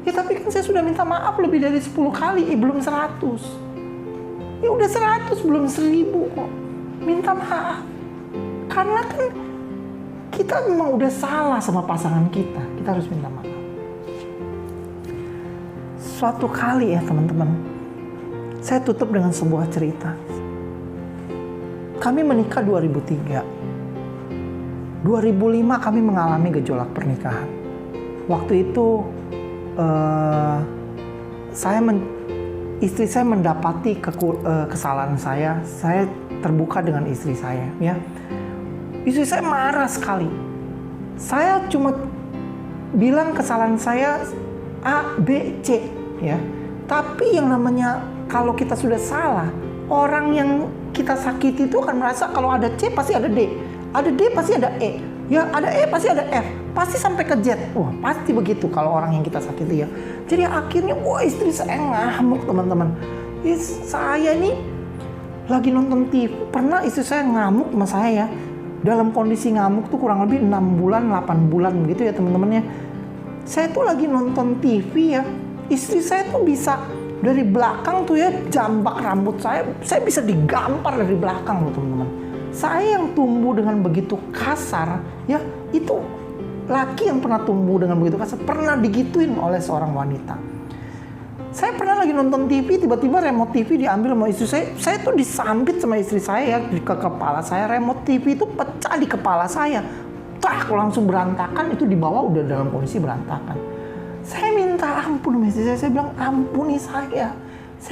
Ya tapi kan saya sudah minta maaf lebih dari 10 kali, belum 100. Ya udah 100, belum 1000 kok. Minta maaf. Karena kan kita memang udah salah sama pasangan kita harus minta maaf. Suatu kali, ya teman-teman, saya tutup dengan sebuah cerita. Kami menikah 2003. 2005 kami mengalami gejolak pernikahan. Waktu itu istri saya mendapati kesalahan saya. Saya terbuka dengan istri saya, ya. Istri saya marah sekali. Saya cuma bilang kesalahan saya A, B, C, ya. Tapi yang namanya kalau kita sudah salah, orang yang kita sakiti itu akan merasa kalau ada C pasti ada D, ada D pasti ada E, ya ada E pasti ada F, pasti sampai ke Z. Wah, pasti begitu kalau orang yang kita sakiti, ya. Jadi akhirnya, wah, istri saya ngamuk, teman-teman. Saya ini lagi nonton TV, pernah istri saya ngamuk sama saya, ya. Dalam kondisi ngamuk tuh kurang lebih 6 bulan, 8 bulan gitu, ya teman-teman, ya. Saya tuh lagi nonton TV, ya. Istri saya tuh bisa dari belakang tuh, ya, jambak rambut saya bisa digampar dari belakang loh, teman-teman. Saya yang tumbuh dengan begitu kasar, ya, itu laki yang pernah tumbuh dengan begitu kasar pernah digituin oleh seorang wanita. Saya pernah lagi nonton TV, tiba-tiba remote TV diambil sama istri saya. Saya tuh disambit sama istri saya, ya, ke kepala saya. Remote TV itu pecah di kepala saya. Langsung berantakan, itu di bawah udah dalam kondisi berantakan. Saya minta ampun sama istri saya bilang, ampuni saya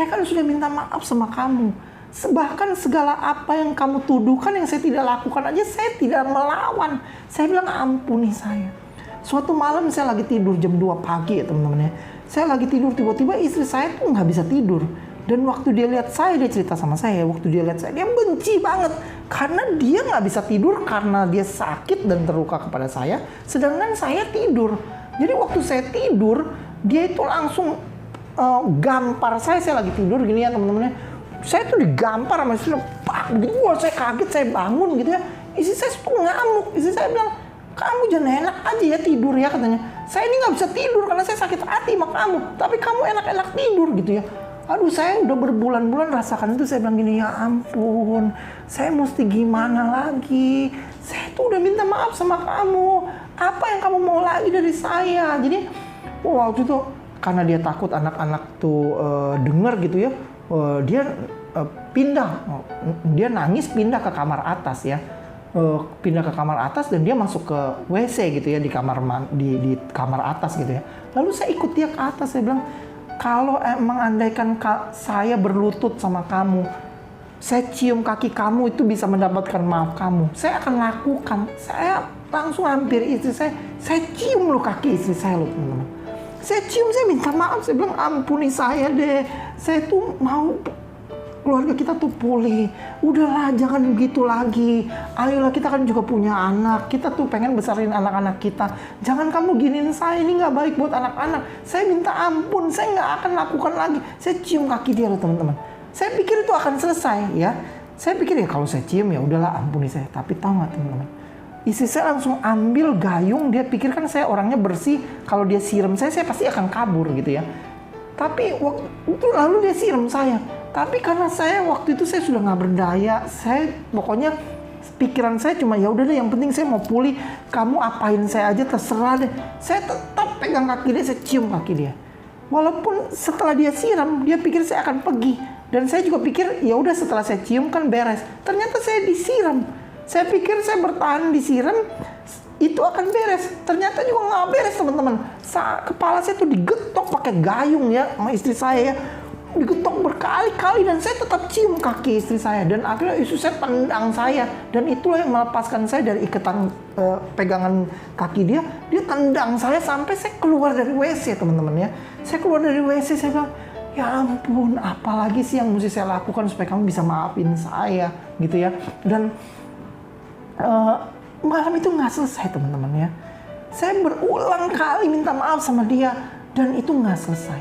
kan sudah minta maaf sama kamu. Bahkan segala apa yang kamu tuduhkan yang saya tidak lakukan aja, saya tidak melawan. Saya bilang ampuni saya. Suatu malam saya lagi tidur jam 2 pagi, ya teman-teman, ya. Saya lagi tidur, tiba-tiba istri saya tuh nggak bisa tidur. Dan waktu dia lihat saya, dia cerita sama saya, waktu dia lihat saya, dia benci banget. Karena dia nggak bisa tidur karena dia sakit dan terluka kepada saya, sedangkan saya tidur. Jadi waktu saya tidur, dia itu langsung gampar saya lagi tidur gini, ya teman-teman. Saya tuh digampar sama istri, pak, begitu. Wah, saya kaget, saya bangun gitu, ya. Istri saya tuh ngamuk. Istri saya bilang, kamu jangan enak aja ya tidur, ya, katanya. Saya ini nggak bisa tidur karena saya sakit hati sama kamu, tapi kamu enak-enak tidur gitu, ya. Aduh, saya udah berbulan-bulan rasakan itu. Saya bilang gini, ya ampun, saya mesti gimana lagi? Saya tuh udah minta maaf sama kamu. Apa yang kamu mau lagi dari saya? Jadi waktu itu karena dia takut anak-anak tuh dengar gitu, ya, dia pindah. Dia nangis pindah ke kamar atas, ya. Pindah ke kamar atas dan dia masuk ke WC gitu, ya, di kamar di kamar atas gitu, ya. Lalu saya ikut dia ke atas. Saya bilang, kalau emang andaikan saya berlutut sama kamu, saya cium kaki kamu, itu bisa mendapatkan maaf kamu, saya akan lakukan. Saya langsung hampir istri saya cium loh kaki istri saya loh, teman-teman. Saya cium, saya minta maaf, saya bilang ampuni saya deh. Saya tuh mau keluarga kita tuh pulih. Udahlah, jangan begitu lagi. Ayolah, kita kan juga punya anak. Kita tuh pengen besarin anak-anak kita. Jangan kamu giniin saya, ini nggak baik buat anak-anak. Saya minta ampun, saya nggak akan lakukan lagi. Saya cium kaki dia loh teman-teman. Saya pikir itu akan selesai ya. Saya pikir ya kalau saya cium ya udahlah, ampuni saya. Tapi tahu nggak teman-teman? Istri saya langsung ambil gayung. Dia pikir kan saya orangnya bersih. Kalau dia siram saya pasti akan kabur gitu ya. Tapi waktu itu lalu dia siram saya. Tapi karena saya waktu itu saya sudah nggak berdaya, saya pokoknya pikiran saya cuma ya udah deh, yang penting saya mau pulih. Kamu apain saya aja terserah deh. Saya tetap pegang kaki dia, saya cium kaki dia. Walaupun setelah dia siram, dia pikir saya akan pergi. Dan saya juga pikir ya udah setelah saya cium kan beres. Ternyata saya disiram. Saya pikir saya bertahan disiram itu akan beres. Ternyata juga nggak beres teman-teman. Kepala saya tuh digetok pakai gayung ya sama istri saya ya. Digetok berkali-kali dan saya tetap cium kaki istri saya. Dan akhirnya istri saya tendang saya. Dan itulah yang melepaskan saya dari ikatan pegangan kaki dia. Dia tendang saya sampai saya keluar dari WC teman-teman ya. Saya keluar dari WC, saya bilang, ya ampun, apalagi sih yang mesti saya lakukan supaya kamu bisa maafin saya gitu ya. Dan malam itu nggak selesai teman-teman ya. Saya berulang kali minta maaf sama dia dan itu nggak selesai.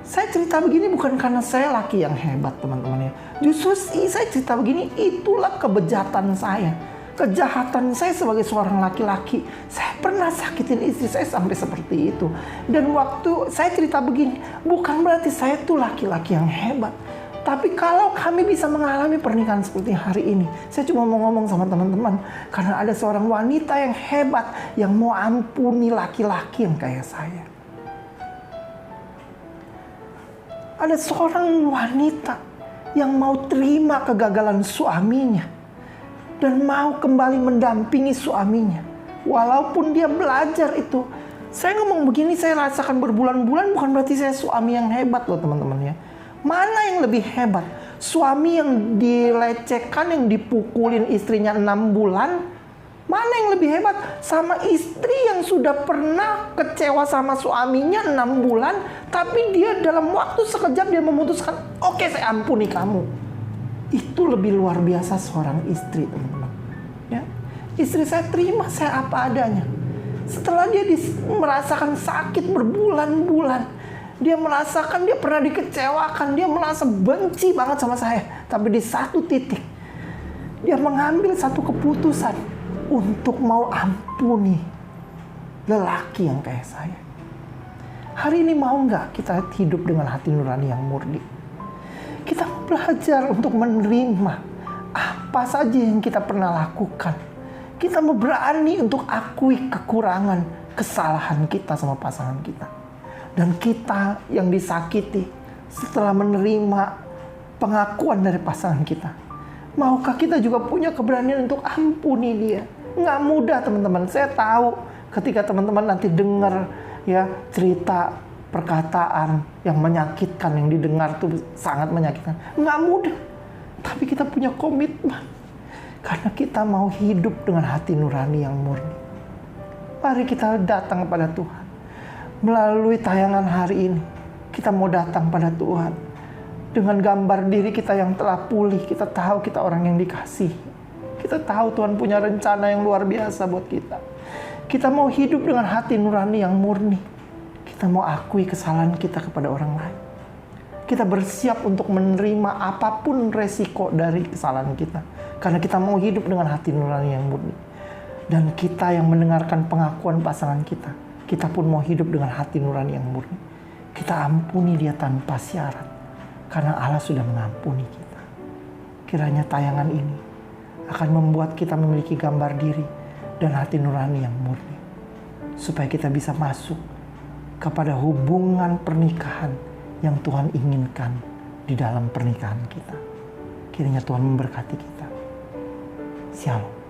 Saya cerita begini bukan karena saya laki yang hebat teman-teman ya. Justru saya cerita begini, itulah kebejatan saya. Kejahatan saya sebagai seorang laki-laki. Saya pernah sakitin istri saya sampai seperti itu. Dan waktu saya cerita begini, bukan berarti saya tuh laki-laki yang hebat. Tapi kalau kami bisa mengalami pernikahan seperti hari ini, saya cuma mau ngomong sama teman-teman. Karena ada seorang wanita yang hebat, yang mau ampuni laki-laki yang kayak saya. Ada seorang wanita yang mau terima kegagalan suaminya dan mau kembali mendampingi suaminya. Walaupun dia belajar itu. Saya ngomong begini, saya rasakan berbulan-bulan bukan berarti saya suami yang hebat loh teman-teman ya. Mana yang lebih hebat? Suami yang dilecehkan, yang dipukulin istrinya 6 bulan. Mana yang lebih hebat? Sama istri yang sudah pernah kecewa sama suaminya 6 bulan. Tapi dia dalam waktu sekejap dia memutuskan, oke, saya ampuni kamu. Itu lebih luar biasa seorang istri teman-teman. Ya. Istri saya terima saya apa adanya. Setelah dia merasakan sakit berbulan-bulan. Dia merasakan dia pernah dikecewakan. Dia merasa benci banget sama saya. Tapi di satu titik, dia mengambil satu keputusan untuk mau ampuni lelaki yang kayak saya. Hari ini mau nggak kita hidup dengan hati nurani yang murni? Kita belajar untuk menerima apa saja yang kita pernah lakukan. Kita mau berani untuk akui kekurangan, kesalahan kita sama pasangan kita. Dan kita yang disakiti setelah menerima pengakuan dari pasangan kita. Maukah kita juga punya keberanian untuk ampuni dia? Nggak mudah teman-teman. Saya tahu ketika teman-teman nanti dengar ya cerita perkataan yang menyakitkan, yang didengar tuh sangat menyakitkan. Nggak mudah. Tapi kita punya komitmen. Karena kita mau hidup dengan hati nurani yang murni. Mari kita datang kepada Tuhan. Melalui tayangan hari ini, kita mau datang pada Tuhan. Dengan gambar diri kita yang telah pulih, kita tahu kita orang yang dikasihi. Kita tahu Tuhan punya rencana yang luar biasa buat kita. Kita mau hidup dengan hati nurani yang murni. Kita mau akui kesalahan kita kepada orang lain. Kita bersiap untuk menerima apapun resiko dari kesalahan kita. Karena kita mau hidup dengan hati nurani yang murni. Dan kita yang mendengarkan pengakuan pasangan kita, kita pun mau hidup dengan hati nurani yang murni. Kita ampuni dia tanpa syarat. Karena Allah sudah mengampuni kita. Kiranya tayangan ini akan membuat kita memiliki gambar diri dan hati nurani yang murni. Supaya kita bisa masuk kepada hubungan pernikahan yang Tuhan inginkan di dalam pernikahan kita. Kiranya Tuhan memberkati kita. Shalom.